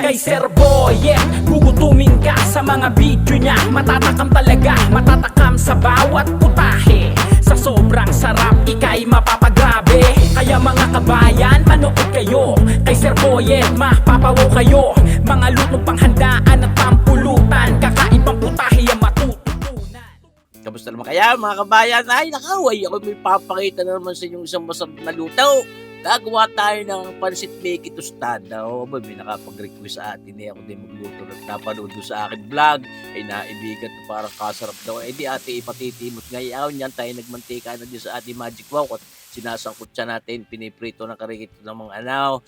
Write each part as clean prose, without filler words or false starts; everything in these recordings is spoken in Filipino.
kay Sir Boyet. Gugutumin ka sa mga video niya, matatakam talaga, matatakam sa bawat putahe. Sa sobrang sarap, ika'y mapapagrabe. Kaya mga kabayan, manood kayo kay Sir Boyet, mapapawaw kayo. Mga lutong panghandaan at pampulutan, kakaibang putahe ang matututunan. Kamusta naman kaya mga kabayan? Ay nakaway ako may papakita na naman sa inyong isang masarap na luto. Gagawa tayo ng pansit Mickey tostada. O ba, may nakapag-request sa atin ako din magluto at napanood doon sa akin vlog. Ay naibigan na parang kasarap daw. Eh di ate ipatitimot ngayon yan tayo nagmantika na din sa ating Magic Wow at sinasangkot siya natin. Piniprito ng karikit ng mga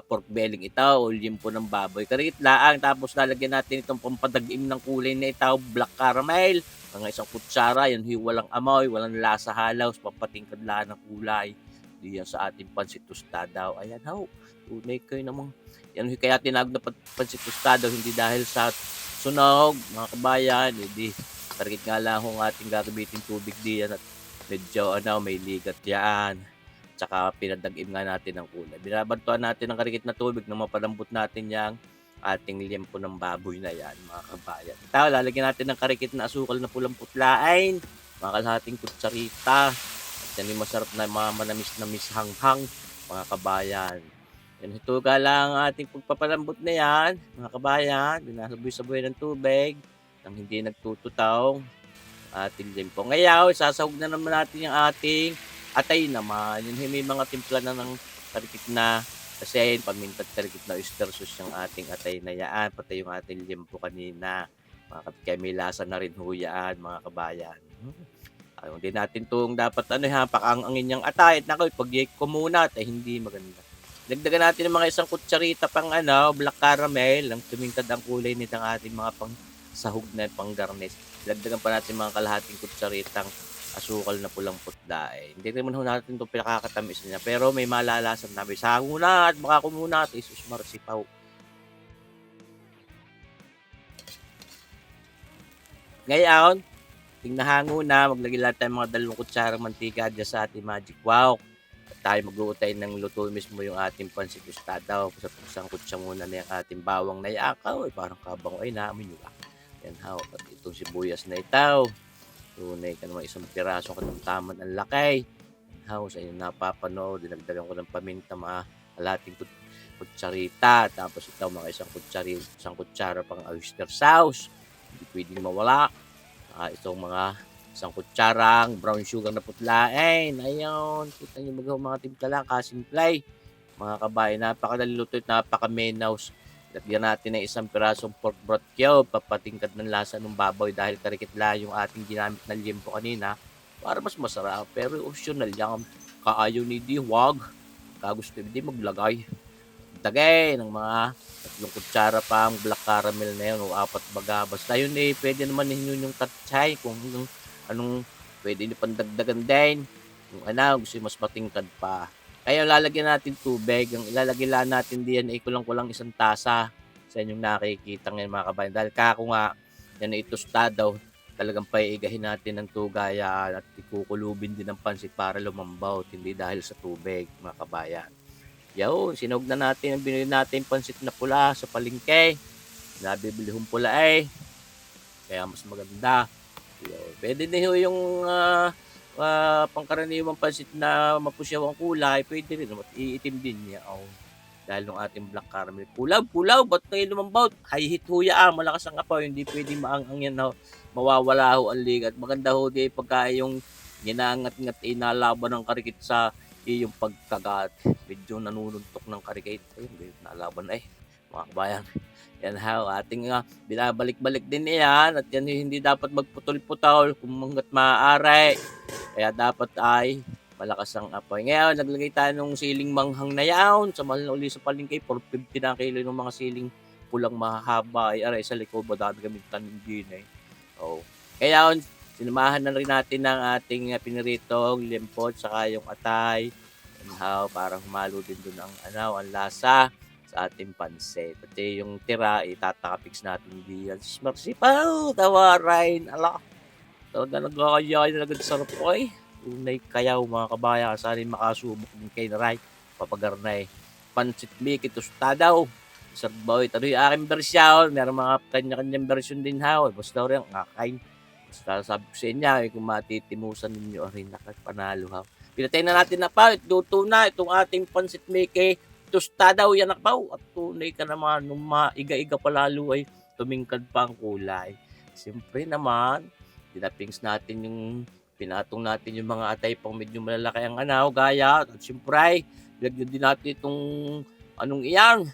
pork belling itaw o limpo ng baboy. Karikit laang tapos lalagyan natin itong pampadagim ng kulay na itaw, black caramel. Mga isang kutsara, yan walang amoy, walang lasa halaw, papatingkad lang ng kulay. Diyan sa ating pansit tostada. Ayan ho, tunay kayo namang. Yan kaya tinawag na pansit tostada, hindi dahil sa sunog, mga kabayan. Hindi, target nga lang ang ating gagamitin tubig diyan at medyo may ligat yan. Tsaka pinadagim nga natin ang kulay. Binabantuan natin ang karikit na tubig na mapalambot natin yang ating liempo ng baboy na yan, mga kabayan. Ito, lalagyan natin ng karikit na asukal na pulang putlain, mga kalahating kutsarita. Yan yung masarap na mga manamis-namis hanghang, mga kabayan. Yan, hituga lang ang ating pagpapalambot na yan, mga kabayan. Binasaboy-saboy ng tubig nang hindi nagtututaw ating limpo. Ngayon, sasahog na naman natin yung ating atay naman. Yun, may mga timpla na ng karikit na kasi paminta at karikit na oyster sauce yung ating atay na yan. Pati yung ating limpo kanina. Mga kaya may lasa na rin huyaan, mga kabayan. Hindi natin itong dapat pakangangin niyang atay. At naku, pag kumunat ay hindi maganda. Dagdagan natin ng mga isang kutsarita pang black caramel. Ang tumingkad ang kulay nitong ating mga pang sahog na pang garnish. Dagdagan pa natin mga kalahating kutsaritang asukal na pulang putla. Hindi naman natin itong pinakakatamis niya. Pero may malalasan na. May sangunat, baka kumunat. Isus marsipaw. Ngayon, tingnahango na, maglagay lang tayo mga 2 kutsarang mantika dyan sa ating Magic Wow. At tayo magluutay ng luto mismo yung ating pansit tostada. Sa isang kutsa muna na yung ating bawang na yakaw. Parang kabang naamoy nyo ba? Yan ha, at itong sibuyas na itaw. Tunay ka naman isang piraso katamtaman ang lakay. Yan ha, sa inyo napapanood, dinagdagan ko ng paminta mga kalating kutsarita. Tapos ito mga isang kutsara pang oyster sauce. Hindi pwedeng mawala. Itong mga isang kutsarang brown sugar na putlain. Ayun, kita nyo mga timpla lang, kasimplay. Mga kabayan, napakadali luto at napakamenaws. Lagyan natin ng isang pirasong pork broth cube, papatingkad ng lasa ng baboy dahil karikit lang yung ating ginamit na liempo kanina para mas masarap. Pero optional yan, kaayaw ni di, wag. Kagusto hindi maglagay. Tagay ng mga 3 kutsara pang black caramel na yun o 4 baga. Basta yun pwede naman ninyo yung katchay kung anong pwede nyo pandagdagan din. Yung gusto mas matingkad pa. Kaya lalagyan natin tubig. Ang ilalagay lang natin diyan ay kulang-kulang 1 tasa sa inyong nakikita ngayon mga kabayan. Dahil kako nga, yan ay tostada daw. Talagang paiigahin natin ng tugaya at ikukulubin din ng pansit para lumambaw. Hindi dahil sa tubig mga kabayan. Yaw, sinog na natin ang binili natin pansit na pula sa palengke. Nabibili hong pula kaya mas maganda. Yaw, pwede din yung pangkaraniwang pansit na mapusyaw ang kulay. Pwede rin, iitim din niya. Dahil ng ating black caramel. Pulaw, ba't kayo lumambaw? High heat huya malakas ang apoy. Hindi pwede maangang yan mawawala ho ang ligat. Maganda ho di pagka yung ginangat-ngat inalaban ng karikit sa yung pagkagat, medyo nanununtok ng karikate. Ayun, nalaban mga kabayan. Yan ha, ating binabalik-balik din yan. At yan hindi dapat magputol-putol kung hanggat maaari. Kaya dapat ay malakas ang apoy. Ngayon, naglagay tayo ng siling manghang na yan. Sa mahal na uli sa palengke, 450 na kilo ng mga siling pulang mahaba. Aray, sa likod ba dami kami tanim din Kaya sinamahan na rin natin ng ating piniritong liempot saka yung atay. Para humalo din doon ang lasa sa ating pansit. Pati yung tira, itatakapix natin diyan. Marsipaw, tawarin. Talaga nagkakayay na agad sarap ko Tunay kayaw mga kabayan. Sana makasubok din kay Naray. Papagarnay. Pansit Mickey tostada. Sir Boy, ito yung aking bersyon. Meron mga kanya-kanyang bersyon din ha. Basta rin, kakain. Basta sabi ko sa inyo, kung matitimusan ninyo, rin nakapanalo ha. Pinatay na natin na pa, luto na itong ating pansit meke. Tostada o yan nakpaw. At tunay ka naman, nung maiga-iga palalo ay tumingkad pa ang kulay. Siyempre naman, dinapings natin yung, pinatong natin yung mga atay pang medyo malalaki ang gaya. At siyempre ay, lagyan din natin itong, anong iyan,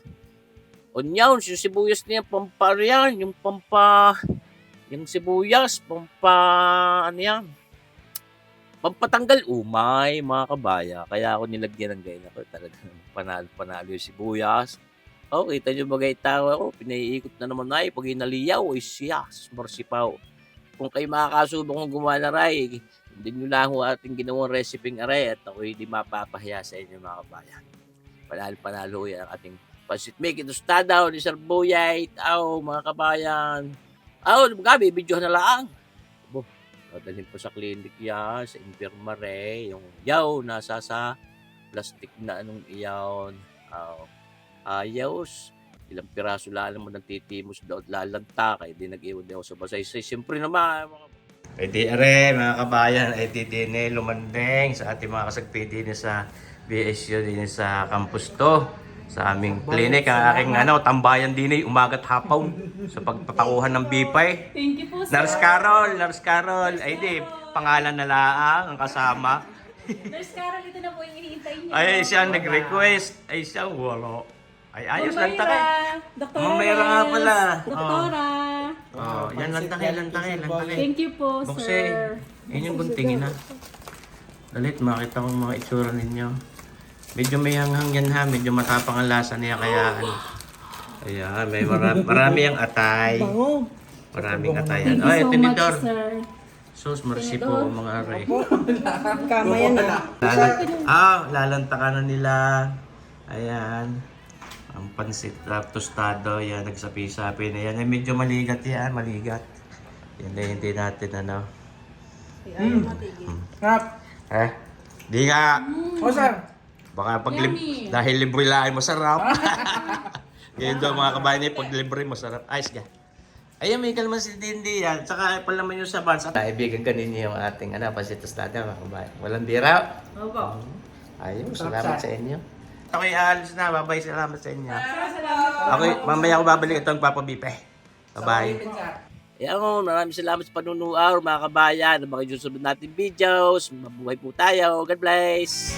onions, yung sibuyas niya, yung yung sibuyas, ano yan, pampatanggal umay, mga kabaya. Kaya ako nilagyan ng ganyan ako. Talaga panalo yung sibuyas. Oh, kita nyo bagay tawa ko. Pinaiikot na naman ay pag inaliyaw ay siya. Marsipaw. Kung kayo makakasubok ng gumawa na ray, hindi nyo lang ho ating ginawang reseping aray at ako hindi mapapahiya sa inyo mga kabayan. Panalo yan ang ating pansit meke tostada ni Sir Boyay. Mga kabayan. Gabi, video na lang. Dadalhin po sa clinic yan, sa infirmary, yung yaw nasa sa plastic na anong iyaw. Ayos. Ilang piraso lang mo nagtitimos daw at lalanta. Kaya di nag-iwan din ako sa basaysay. Siyempre naman, di are, mga kabayan, di din lumandeng sa ating mga kasagpidi sa BSU din sa campus to. Sa aming clinic, ang aking tambayan din umagat hapon sa pagpapakuhan ng bipay. Thank you po, sir. Nurse Carol, ay di, pangalan na lang ang kasama. Nurse Carol, ito na po yung hinihintay niyo. Ay, siya nag-request. Ay, siya wala. Ay, ayos lang takay. Doktora. Mamaya nga pala. Doktora. Yan lang takay. Thank you po, Bukse, sir. yun yung guntingin na. Dalit, makita ko mga itsura ninyo. Medyo may hanghang yan ha, medyo matapang ang lasa niya kaya ayan, may marami ang atay. Maraming atay. Thank you so tinidor. much, sir. Sus, mercy po mga aray. Kamayan na. Lalantakan na nila. Ayan. Ang pansit tostado, yan, nagsapi-sapi na yan. Ay, medyo maligat yan, maligat. Yan na hindi natin Di nga. O sir. Baka Yummy. dahil libre lang ay masarap. Ganyan daw mga kabayan pag libre masarap. Ayos ka. Ayan, may kalman si Dindi yan. Saka pala naman yung saban. Kaibigan ka ninyo yung ating pansit tostada mga kabayan. Walang bira. Opo. Ayun, salamat sa inyo. Ako'y aalis na. Bye-bye, salamat sa inyo. Salamat. Okay, mamaya ako babalik itong papabipe. Bye-bye. Ayan, maraming salamat sa panunuar mga kabayan. Mga susunod natin videos. Mabuhay po tayo. God bless.